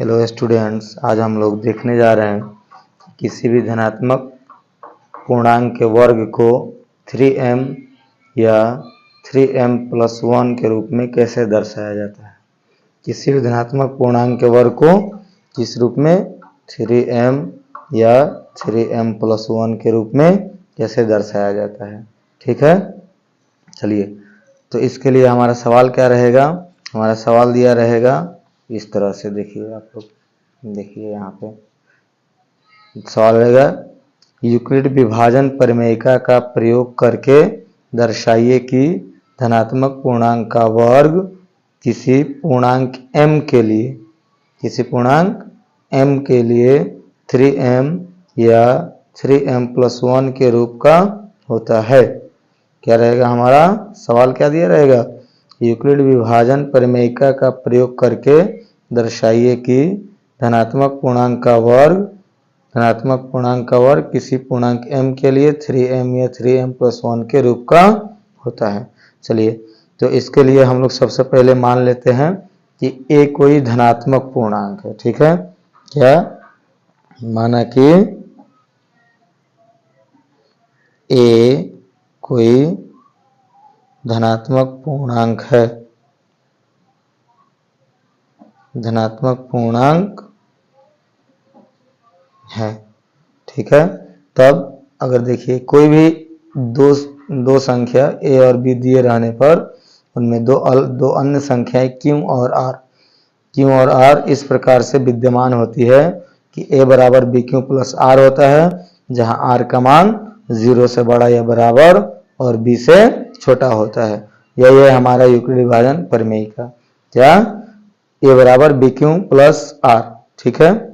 Hello students, आज हम लोग देखने जा रहे हैं कि किसी भी धनात्मक पूर्णांक के वर्ग को 3m या 3m+1 के रूप में कैसे दर्शाया जाता है। किसी भी धनात्मक पूर्णांक के वर्ग को किस रूप में 3m या 3m+1 के रूप में कैसे दर्शाया जाता है। ठीक है, चलिए तो इसके लिए हमारा सवाल क्या रहेगा। हमारा सवाल दिया रहेगा इस तरह से। देखिए, आप लोग देखिए, यहाँ पे सवाल रहेगा, यूक्लिड विभाजन प्रमेयिका का प्रयोग करके दर्शाइए कि धनात्मक पूर्णांक का वर्ग किसी पूर्णांक m के लिए 3m या 3m+1 के रूप का होता है। क्या रहेगा हमारा सवाल, क्या दिया रहेगा, यूक्लिड विभाजन प्रमेयिका का प्रयोग करके दर्शाइए कि धनात्मक पूर्णांक का वर्ग किसी पूर्णांक m के लिए 3m या 3m+1 के रूप का होता है। चलिए तो इसके लिए हम लोग सबसे पहले मान लेते हैं कि a कोई धनात्मक पूर्णांक है। ठीक है, क्या माना कि a कोई धनात्मक पूर्णांक है, धनात्मक पूर्णांक है। ठीक है, तब अगर देखिए कोई भी दो संख्या a और b दिए रहने पर उनमें दो अन्य संख्याएं q और r इस प्रकार से विद्यमान होती है कि a बराबर bq प्लस r होता है, जहां r का मान 0 से बड़ा या बराबर और b से छोटा होता है। यही है हमारा यूक्लिड विभाजन प्रमेयिका। क्या, a बराबर bq प्लस r। ठीक है,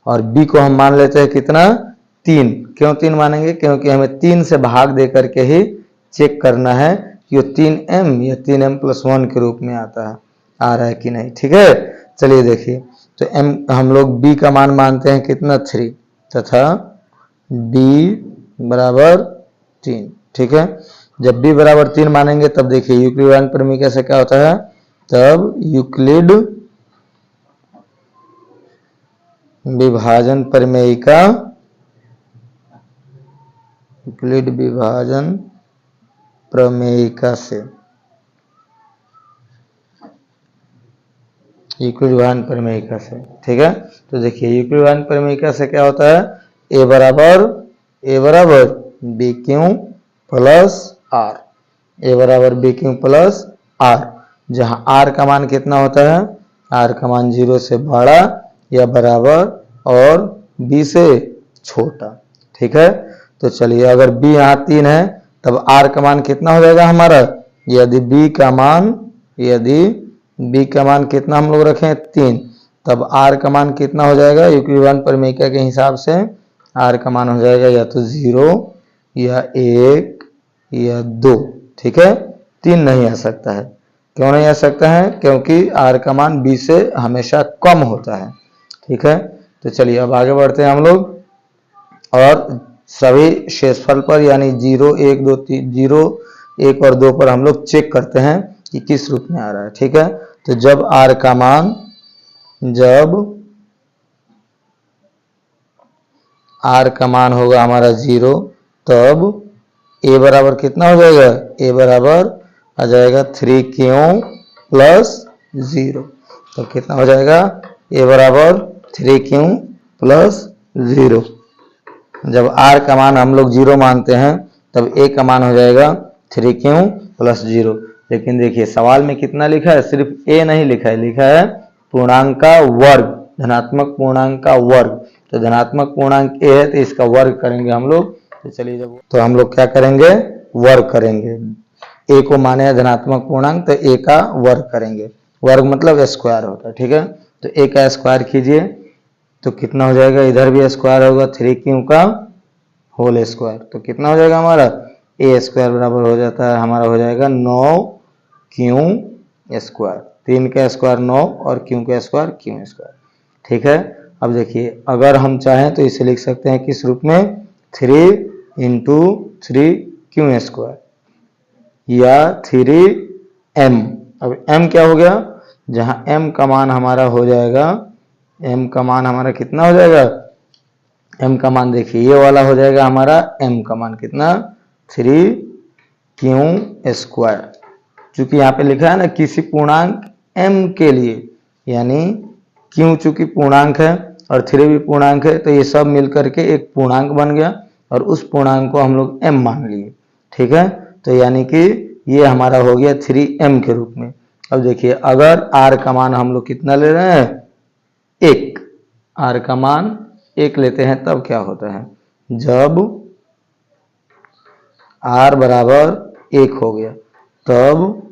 और b को हम मान लेते हैं कितना, 3। क्यों 3 मानेंगे, क्योंकि हमें 3 से भाग दे करके ही चेक करना है कि वो 3m या 3m+1 के रूप में आ रहा है कि नहीं। ठीक है, चलिए देखिए, तो हम लोग b का मान मानते हैं कितना, 3, तथा b बराबर 3। ठीक है, जब b बराबर 3 मानेंगे तब देखिए यूक्लिड विभाजन प्रमेयिका से क्या होता है, तब यूक्लिड विभाजन प्रमेयिका से ठीक है, तो देखिए यूक्लिड विभाजन प्रमेयिका से क्या होता है, a बराबर bq प्लस r, जहां r का मान कितना होता है, r का मान 0 से बड़ा या बराबर और b से छोटा। ठीक है, तो चलिए अगर b यहाँ 3 है तब r का मान कितना हो जाएगा हमारा, यदि b का मान कितना हम लोग रखें 3, तब r का मान कितना हो जाएगा, यूक्लिड विभाजन प्रमेयिका के हिसाब से r का मान हो जाएगा या तो 0 या 1 या 2। ठीक है, 3 नहीं आ सकता है। क्यों नहीं आ सकता है, क्योंकि r का मान b से हमेशा कम होता है। ठीक है, तो चलिए अब आगे बढ़ते हैं हम लोग और सभी शेषफल पर यानी 0, 1, 2, 3, 0, 1 और 2 पर हम लोग चेक करते हैं कि किस रूप में आ रहा है। ठीक है, तो जब r का मान होगा हमारा 0, तब a बराबर कितना हो जाएगा, a बराबर आ जाएगा 3q प्लस 0। तो कितना हो जाएगा, a बराबर 3q प्लस 0। जब r का मान हम लोग 0 मानते हैं तब a का मान हो जाएगा 3q प्लस 0। लेकिन देखिए सवाल में कितना लिखा है, सिर्फ a नहीं लिखा है, लिखा है पूर्णांक का वर्ग, धनात्मक पूर्णांक का वर्ग। तो धनात्मक पूर्णांक a है तो इसका वर्ग करेंगे हम लोग। तो चलिए तो हम लोग क्या करेंगे, वर्ग करेंगे। a को माने है धनात्मक पूर्णांक तो a का वर्ग करेंगे। वर्ग मतलब स्क्वायर होता है। ठीक है, तो a का स्क्वायर कीजिए तो कितना हो जाएगा, इधर भी स्क्वायर होगा 3q का होल स्क्वायर, तो कितना हो जाएगा हमारा, a स्क्वायर बराबर हो जाता है हमारा, हो जाएगा 9q स्क्वायर। 3 का स्क्वायर 9 और q का स्क्वायर q स्क्वायर। ठीक है, अब देखिए अगर हम चाहें तो इसे लिख सकते हैं किस रूप में, 3 × 3q स्क्वायर या 3m। अब m क्या हो गया, जहां m का मान हमारा हो जाएगा m का मान हमारा कितना हो जाएगा, m का मान देखिए ये वाला हो जाएगा हमारा m का मान कितना 3q²। चूंकि यहाँ पे लिखा है ना किसी पूर्णांक m के लिए, यानी q चूंकि पूर्णांक है और 3 भी पूर्णांक है, तो ये सब मिलकर के एक पूर्णांक बन गया और उस पूर्णांक को हम लोग m मान लिए। ठीक है, तो यानी कि ये हमारा हो गया 3m के रूप में। अब देखिए अगर r का मान हम लोग कितना ले रहे हैं, 1, r का मान 1 लेते हैं तब क्या होता है, जब r बराबर 1 हो गया तब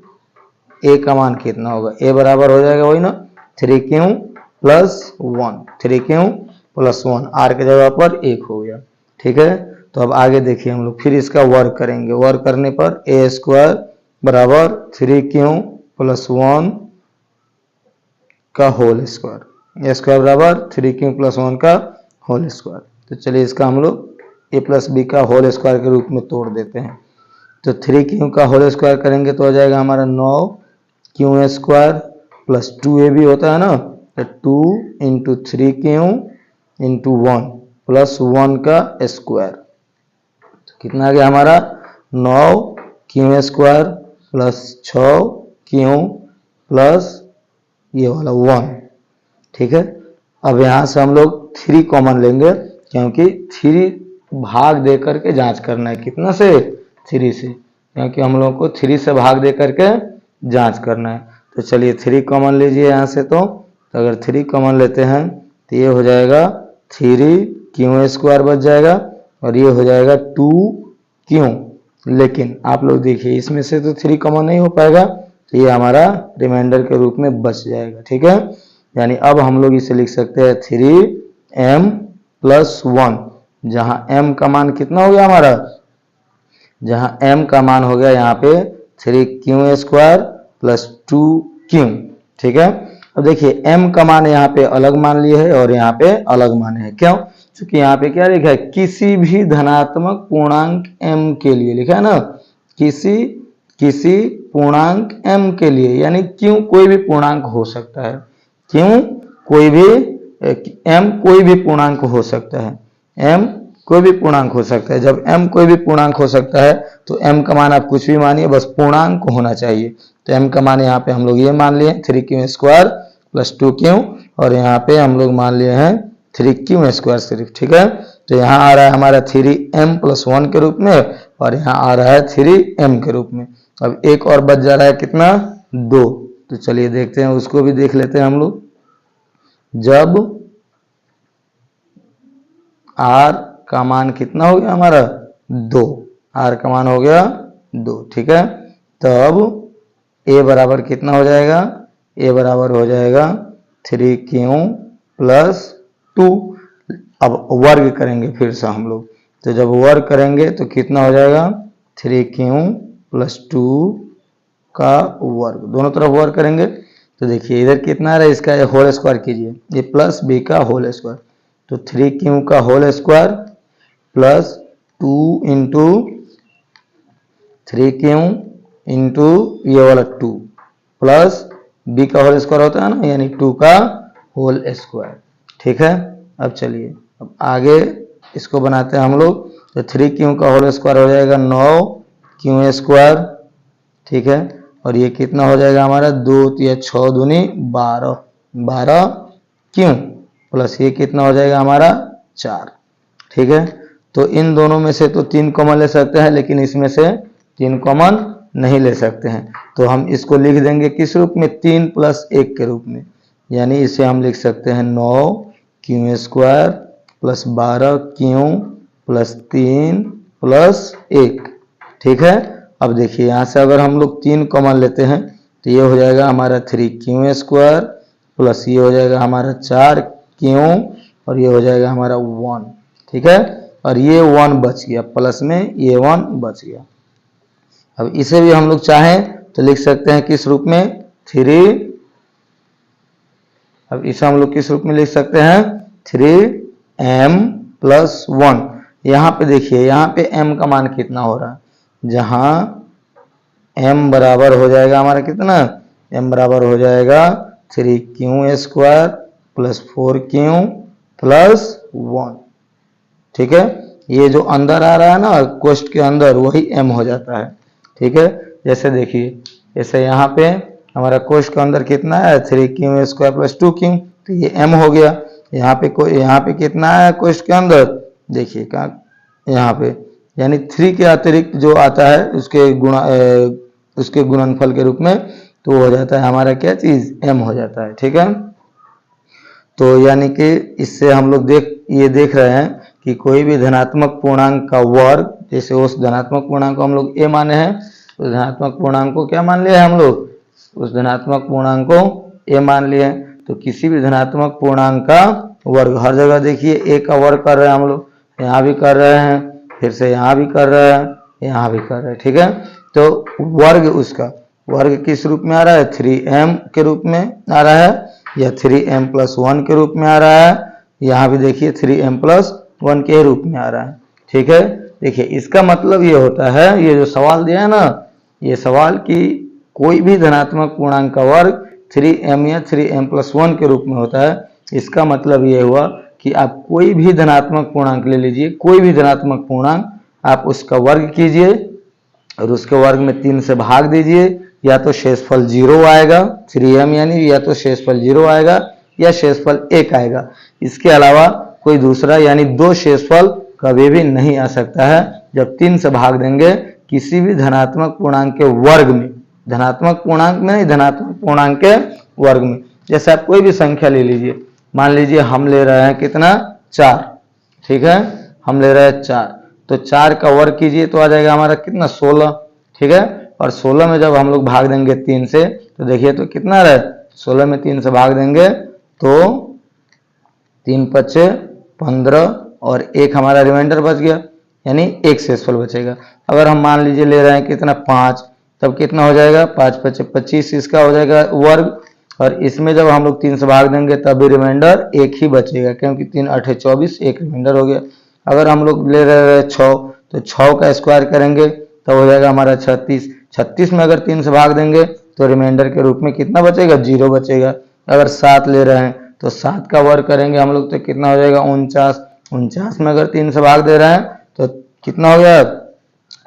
a का मान कितना होगा, a बराबर हो जाएगा वही ना 3q+1, 3q+1, r की जगह पर 1 हो गया। ठीक है, तो अब आगे देखिए हम लोग फिर इसका वर्क करेंगे। वर्क करने पर a² बराबर 3q+1 का होल स्क्वायर, a स्क्वायर बराबर 3q+1 का होल स्क्वायर। तो चलिए इसका हम लोग a+b का होल स्क्वायर के रूप में तोड़ देते हैं। तो 3q का होल स्क्वायर करेंगे तो हो जाएगा हमारा 9q² प्लस 2a भी होता है ना, तो 2 × 3q × 1 प्लस 1 का स्क्वायर, तो कितना आ गया हमारा 9q² प्लस 6q प्लस ये वाला 1। ठीक है, अब यहाँ से हम लोग 3 कॉमन लेंगे क्योंकि 3 भाग दे करके जांच करना है, कितना से 3 से, क्योंकि हम लोग को 3 से भाग दे करके जांच करना है। तो चलिए 3 कॉमन लीजिए यहाँ से, तो अगर 3 कॉमन लेते हैं तो ये हो जाएगा 3q² बच जाएगा और ये हो जाएगा 2q। लेकिन आप लोग देखिए इसमें से तो 3 कॉमन नहीं हो पाएगा, तो ये हमारा रिमाइंडर के रूप में बच जाएगा। ठीक है, यानी अब हम लोग इसे लिख सकते हैं 3m+1, जहां m का मान कितना हो गया हमारा, जहां m का मान हो गया यहाँ पे 3q² प्लस 2q। ठीक है, अब देखिए m का मान यहाँ पे अलग मान लिए है और यहाँ पे अलग मान है, क्यों, क्योंकि यहाँ पे क्या लिखा है, किसी भी धनात्मक पूर्णांक m के लिए लिखा है ना, किसी पूर्णांक m के लिए, यानी क्यों कोई भी पूर्णांक हो सकता है, क्यों कोई भी m कोई भी पूर्णांक हो सकता है, m कोई भी पूर्णांक हो सकता है। जब m कोई भी पूर्णांक हो सकता है तो m का मान आप कुछ भी मानिए, बस पूर्णांक होना चाहिए। तो m का मान यहाँ पे हम लोग ये मान लिए 3q² प्लस 2q और यहाँ पे हम लोग मान लिए हैं 3q² सिर्फ। ठीक है, तो यहाँ आ रहा है हमारा 3m+1 के रूप में और यहाँ आ रहा है 3m के रूप में। अब एक और बच जा रहा है कितना, 2। तो चलिए देखते हैं, उसको भी देख लेते हैं हम लोग। जब r का मान कितना हो गया हमारा 2, r का मान हो गया 2। ठीक है, तब a बराबर कितना हो जाएगा, a बराबर हो जाएगा 3q+2। अब वर्ग करेंगे फिर से हम लोग, तो जब वर्ग करेंगे तो कितना हो जाएगा 3q+2 का वर्ग, दोनों तरफ वर्ग करेंगे तो देखिए इधर कितना आ रहा है, इसका होल स्क्वायर कीजिए, ये प्लस b का होल स्क्वायर, तो 3q का whole square plus 2 × 3q into ये वाला 2 प्लस b का होल स्क्वायर होता है ना, यानी 2 का होल स्क्वायर। ठीक है, अब चलिए अब आगे इसको बनाते हैं हम लोग। तो 3q का होल स्क्वायर हो जाएगा 9q²। ठीक है, और ये कितना हो जाएगा हमारा 2 × 6 दूनी 12, 12q प्लस ये कितना हो जाएगा हमारा 4। ठीक है, तो इन दोनों में से तो 3 कॉमन ले सकते हैं, लेकिन इसमें से 3 कॉमन नहीं ले सकते हैं, तो हम इसको लिख देंगे किस रूप में, 3 + 1 के रूप में, यानी इसे हम लिख सकते हैं 9q² plus 12q plus 3 plus 1। ठीक है, अब देखिए यहाँ से अगर हम लोग 3 कॉमन लेते हैं तो ये हो जाएगा हमारा 3q² प्लस ये हो जाएगा हमारा 4q और ये हो जाएगा हमारा 1। ठीक है, और ये 1 बच गया, प्लस में ये 1 बच गया। अब इसे भी हम लोग चाहें तो लिख सकते हैं किस रूप में, 3, अब इसे हम लोग किस रूप में लिख सकते हैं, 3m+1। यहाँ पे देखिए, यहाँ पे m का मान कितना हो रहा है, जहां m बराबर हो जाएगा हमारा कितना, m बराबर हो जाएगा 3q² प्लस 4q प्लस 1। ठीक है, ये जो अंदर आ रहा है ना कोष्ठ के अंदर, वही m हो जाता है। ठीक है, जैसे देखिए, जैसे यहाँ पे हमारा कोष्ठ के अंदर कितना है 3q स्क्वायर प्लस 2q, तो ये m हो गया। यहाँ पे कितना है कोष्ठ के अंदर, देखिए कहाँ यहाँ पे, यानी 3 के अतिरिक्त जो आता है उसके गुणनफल के रूप में, तो हो जाता है हमारा क्या चीज, m हो जाता है। ठीक है, तो यानी कि इससे हम लोग ये देख रहे हैं कि कोई भी धनात्मक पूर्णांक का वर्ग, जैसे उस धनात्मक पूर्णांक को हम लोग a माने हैं, उस धनात्मक पूर्णांक को क्या मान लिया है हम लोग, उस धनात्मक पूर्णांक को a मान लिए। तो किसी भी धनात्मक पूर्णांक का वर्ग, हर जगह देखिए a का वर्ग कर रहे हैं हम लोग, यहाँ भी कर रहे हैं, फिर से यहाँ भी कर रहे हैं, यहाँ भी कर रहे हैं। ठीक है, तो वर्ग, उसका वर्ग किस रूप में आ रहा है, 3m के रूप में आ रहा है, या 3m प्लस 1 के रूप में आ रहा है, यहाँ भी देखिए 3m प्लस 1 के रूप में आ रहा है। ठीक है, देखिए इसका मतलब ये होता है, ये जो सवाल दिया है ना, ये सवाल कि कोई भी धनात्मक पूर्णांक का वर्ग 3m या 3m प्लस 1 के रूप में होता है। इसका मतलब ये हुआ कि आप कोई भी धनात्मक पूर्णांक ले लीजिए, कोई भी धनात्मक पूर्णांक, आप उसका वर्ग कीजिए और उसके वर्ग में 3 से भाग दीजिए, या तो शेषफल 0 आएगा 3m, यानी या तो शेषफल 0 आएगा या शेषफल 1 आएगा। इसके अलावा कोई दूसरा यानी 2 शेषफल कभी भी नहीं आ सकता है जब 3 से भाग देंगे किसी भी धनात्मक पूर्णांक के वर्ग में, धनात्मक पूर्णांक में नहीं, धनात्मक पूर्णांक के वर्ग में। जैसे आप कोई भी संख्या ले लीजिए, मान लीजिए हम ले रहे हैं कितना, 4। ठीक है, हम ले रहे हैं 4, तो 4 का वर्ग कीजिए तो आ जाएगा हमारा कितना, 16। ठीक है, और 16 में जब हम लोग भाग देंगे 3 से, तो देखिए तो कितना रहे, 16 में 3 से भाग देंगे तो 3 पच्चे 15 और 1 हमारा रिमाइंडर बच गया, यानी 1 शेषफल बचेगा। अगर हम मान लीजिए ले रहे हैं कितना, 5, तब कितना हो जाएगा, 5 पच्चे 25, इसका हो जाएगा वर्ग, और इसमें जब हम लोग 3 से भाग देंगे तब भी रिमाइंडर 1 ही बचेगा, क्योंकि 3 8 24, 1 रिमाइंडर हो गया। अगर हम लोग ले रहे हैं 6, तो 6 का स्क्वायर करेंगे तब हो जाएगा हमारा 36। 36 में अगर 3 से भाग देंगे तो रिमाइंडर के रूप में कितना बचेगा, 0 बचेगा। अगर 7 ले रहे हैं तो 7 का वर्ग करेंगे हम लोग तो कितना हो जाएगा, 49। 49 में अगर 3 से भाग दे रहे हैं तो कितना हो गया,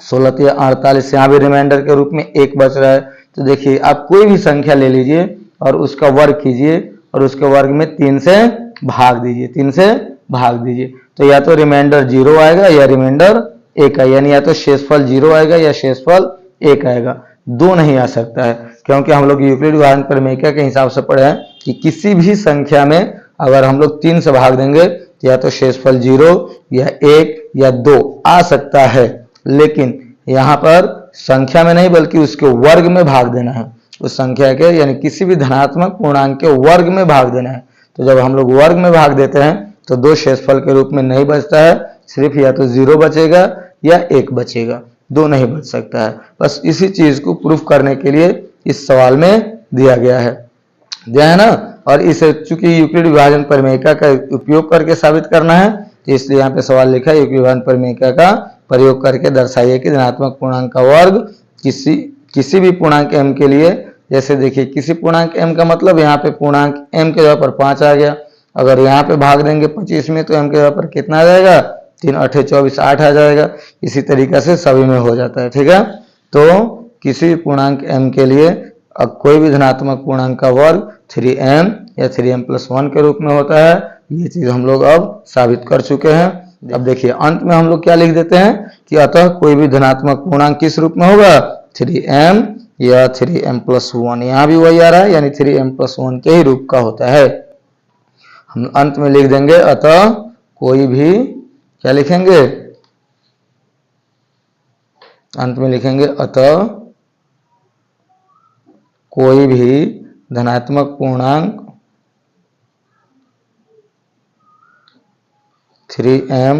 16 या 48, यहाँ भी रिमाइंडर के रूप में 1 बच रहा है। तो देखिए आप कोई भी संख्या ले लीजिए और उसका वर्ग कीजिए और उसके वर्ग में 3 से भाग दीजिए, 3 से भाग दीजिए, तो या तो रिमाइंडर 0 आएगा या रिमाइंडर 1 आएगा, यानी या तो शेषफल 0 आएगा या शेषफल 1 आएगा, 2 नहीं आ सकता है। क्योंकि हम लोग यूक्लिड विभाजन प्रमेय के हिसाब से पढ़े हैं कि किसी भी संख्या में अगर हम लोग 3 से भाग देंगे तो या तो शेषफल 0 या 1 या 2 आ सकता है, लेकिन यहाँ पर संख्या में नहीं बल्कि उसके वर्ग में भाग देना है, उस संख्या के यानी किसी भी धनात्मक पूर्णांक के वर्ग में भाग देना है। तो जब हम लोग वर्ग में भाग देते हैं तो 2 शेषफल के रूप में नहीं बचता है, सिर्फ या तो 0 बचेगा या 1 बचेगा, 2 नहीं बच सकता है। बस इसी चीज को प्रूफ करने के लिए इस सवाल में दिया गया है ना। और इस चूंकि यूक्लिड विभाजन प्रमेयिका का उपयोग करके साबित करना है, तो इसलिए यहाँ पे सवाल लिखा है यूक्लिड विभाजन प्रमेयिका का प्रयोग करके दर्शाइए कि धनात्मक पूर्णांक का वर्ग किसी भी पूर्णांक m के लिए, जैसे देखिए किसी पूर्णांक m का मतलब यहाँ पे पूर्णांक m के जगह पर 5 आ गया, अगर यहाँ पे भाग देंगे 25 में तो m के जगह पर कितना आ जाएगा, 3 8 24 8 आ जाएगा। इसी तरीके से सभी में हो जाता है। ठीक है, तो किसी भी पूर्णांक m के लिए अब कोई भी धनात्मक पूर्णांक का वर्ग 3m या 3m प्लस 1 के रूप में होता है। ये चीज हम लोग अब साबित कर चुके हैं। अब देखिए अंत में हम लोग क्या लिख देते हैं कि अतः कोई भी धनात्मक पूर्णांक किस रूप में होगा, 3m या 3m प्लस 1, यहाँ भी वही आ रहा है, यानी 3m प्लस 1 के ही रूप का होता है। हम अंत में लिख देंगे अतः कोई भी, क्या लिखेंगे, अंत में लिखेंगे अतः कोई भी धनात्मक पूर्णांक 3m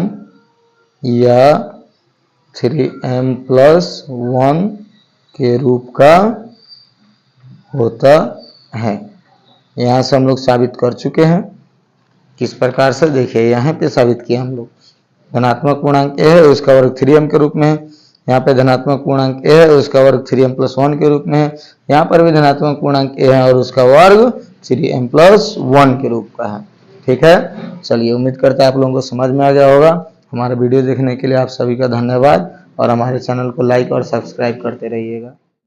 या 3m प्लस 1 के रूप का होता है। यहाँ से हम लोग साबित कर चुके हैं। किस प्रकार से, देखिए यहाँ पे साबित किया हम लोग, धनात्मक पूर्णांक a है उसका वर्ग 3m के रूप में है, यहाँ पे धनात्मक पूर्णांक a है उसका वर्ग 3m प्लस 1 के रूप में है, यहाँ पर भी धनात्मक पूर्णांक a है और उसका वर्ग 3m+1 के रूप का है। ठीक है, चलिए उम्मीद करता है आप लोगों को समझ में आ गया होगा। हमारा वीडियो देखने के लिए आप सभी का धन्यवाद और हमारे चैनल को लाइक और सब्सक्राइब करते रहिएगा।